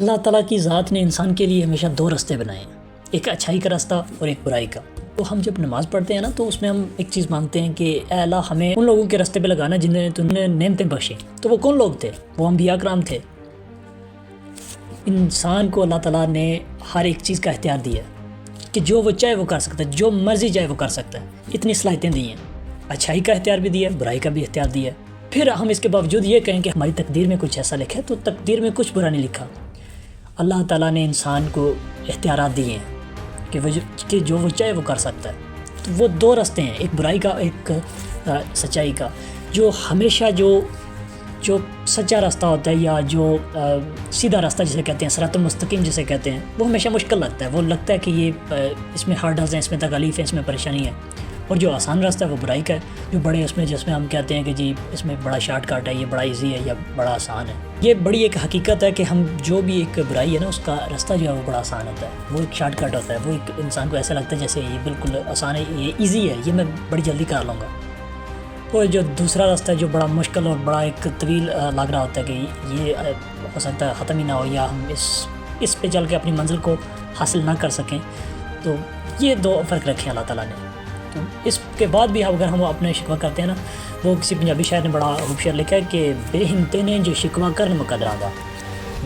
اللہ تعالیٰ کی ذات نے انسان کے لیے ہمیشہ دو راستے بنائے ہیں، ایک اچھائی کا راستہ اور ایک برائی کا۔ تو ہم جب نماز پڑھتے ہیں نا تو اس میں ہم ایک چیز مانگتے ہیں کہ اے اللہ ہمیں ان لوگوں کے راستے پہ لگانا جنہیں تم نے نعمتیں بخشیں۔ تو وہ کون لوگ تھے؟ وہ انبیاء کرام تھے۔ انسان کو اللہ تعالیٰ نے ہر ایک چیز کا اختیار دیا ہے کہ جو وہ چاہے وہ کر سکتا ہے، جو مرضی چاہے وہ کر سکتا ہے، اتنی صلاحیتیں دی ہیں۔ اچھائی کا اختیار بھی دیا ہے، برائی کا بھی اختیار دیا ہے۔ پھر ہم اس کے باوجود یہ کہیں کہ ہماری تقدیر میں کچھ ایسا لکھا ہے، تو تقدیر میں کچھ برا نہیں لکھا۔ اللہ تعالیٰ نے انسان کو اختیارات دیے ہیں کہ جو وہ چاہے وہ کر سکتا ہے۔ تو وہ دو راستے ہیں، ایک برائی کا، ایک سچائی کا۔ جو ہمیشہ جو سچا راستہ ہوتا ہے یا جو سیدھا راستہ جسے کہتے ہیں، صراط المستقیم جسے کہتے ہیں، وہ ہمیشہ مشکل لگتا ہے۔ وہ لگتا ہے کہ یہ اس میں ہارڈلز ہیں، اس میں تکالیف ہیں، اس میں پریشانی ہے۔ اور جو آسان راستہ ہے وہ برائی کا ہے، جو بڑے جس میں ہم کہتے ہیں کہ جی اس میں بڑا شارٹ کٹ ہے، یہ بڑا ایزی ہے یا بڑا آسان ہے۔ یہ بڑی ایک حقیقت ہے کہ ہم جو بھی ایک برائی ہے نا، اس کا راستہ جو ہے وہ بڑا آسان ہوتا ہے، وہ ایک شارٹ کٹ ہوتا ہے۔ وہ ایک انسان کو ایسا لگتا ہے جیسے یہ بالکل آسان ہے، یہ ایزی ہے، یہ میں بڑی جلدی کر لوں گا۔ اور جو دوسرا راستہ ہے جو بڑا مشکل اور بڑا ایک طویل لگ رہا ہوتا ہے کہ یہ ہو سکتا ہے ختم ہی نہ ہو، یا ہم اس پہ چل کے اپنی منزل کو حاصل نہ کر سکیں۔ تو یہ دو فرق رکھے اللہ تعالیٰ نے۔ تو اس کے بعد بھی اگر ہم اپنے شکوہ کرتے ہیں نا، وہ کسی پنجابی شاعر نے بڑا خوب شعر لکھا ہے کہ بے ہمتے نے جو شکوہ کرن مقدراں دا،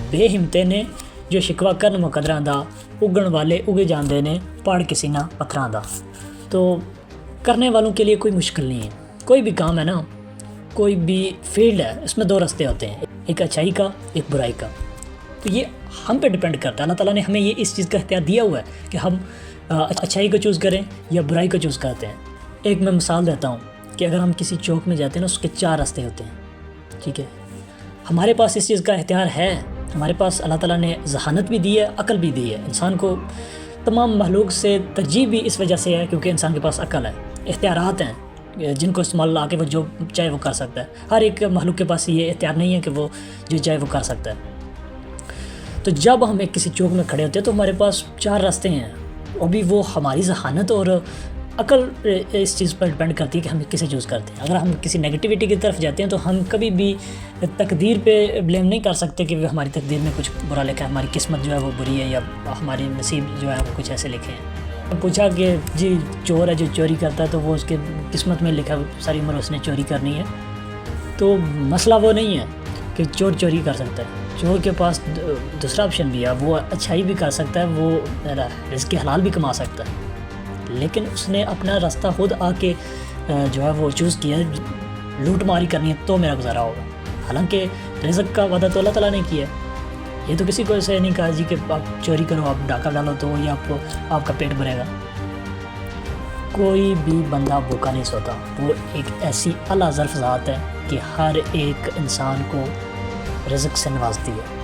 بے ہمتے نے جو شکوہ کرن مقدراں دا، اگن والے اگے جاندے نے پاڑ کے سینہ پتھراں دا۔ تو کرنے والوں کے لیے کوئی مشکل نہیں ہے۔ کوئی بھی کام ہے نا، کوئی بھی فیلڈ ہے، اس میں دو راستے ہوتے ہیں، ایک اچھائی کا، ایک برائی کا۔ تو یہ ہم پہ ڈیپینڈ کرتا ہے۔ اللہ تعالیٰ نے ہمیں یہ اس چیز کا اختیار دیا ہوا ہے کہ ہم اچھائی کو چوز کریں یا برائی کو چوز کرتے ہیں۔ ایک میں مثال دیتا ہوں کہ اگر ہم کسی چوک میں جاتے ہیں نا، اس کے 4 راستے ہوتے ہیں، ٹھیک ہے؟ ہمارے پاس اس چیز کا اختیار ہے، ہمارے پاس اللہ تعالیٰ نے ذہانت بھی دی ہے، عقل بھی دی ہے۔ انسان کو تمام مخلوق سے ترجیح بھی اس وجہ سے ہے کیونکہ انسان کے پاس عقل ہے، اختیارات ہیں جن کو استعمال لا کے وہ جو چاہے وہ کر سکتا ہے۔ ہر ایک مخلوق کے پاس یہ اختیار نہیں ہے کہ وہ جو چاہے وہ کر سکتا ہے۔ تو جب ہم ایک کسی چوک میں کھڑے ہوتے ہیں تو ہمارے پاس 4 راستے ہیں، ابھی وہ ہماری ذہانت اور عقل اس چیز پر ڈپینڈ کرتی ہے کہ ہم کسے چوز کرتے ہیں۔ اگر ہم کسی نگیٹیوٹی کی طرف جاتے ہیں تو ہم کبھی بھی تقدیر پہ بلیم نہیں کر سکتے کہ ہماری تقدیر میں کچھ برا لکھا ہے، ہماری قسمت جو ہے وہ بری ہے، یا ہماری نصیب جو ہے وہ کچھ ایسے لکھے ہیں۔ پوچھا کہ جی چور ہے جو چوری کرتا ہے تو وہ اس کے قسمت میں لکھا ساری عمر اس نے چوری کرنی ہے۔ تو مسئلہ وہ نہیں ہے کہ چور چوری کر سکتا ہے، چور کے پاس دوسرا آپشن بھی ہے، وہ اچھائی بھی کر سکتا ہے، وہ رزق حلال بھی کما سکتا ہے، لیکن اس نے اپنا راستہ خود آ کے جو ہے وہ چوز کیا، لوٹ ماری کرنی ہے تو میرا گزارا ہوگا۔ حالانکہ رزق کا وعدہ تو اللہ تعالیٰ نے کیا ہے۔ یہ تو کسی کو ایسے نہیں کہا جی کہ آپ چوری کرو، آپ ڈاکہ ڈالو تو یہ آپ کا پیٹ بھرے گا۔ کوئی بھی بندہ بھوکا نہیں سوتا۔ وہ ایک ایسی اعلیٰ ظرف ذات ہے کہ ہر ایک انسان کو رزق سے نوازتی ہے۔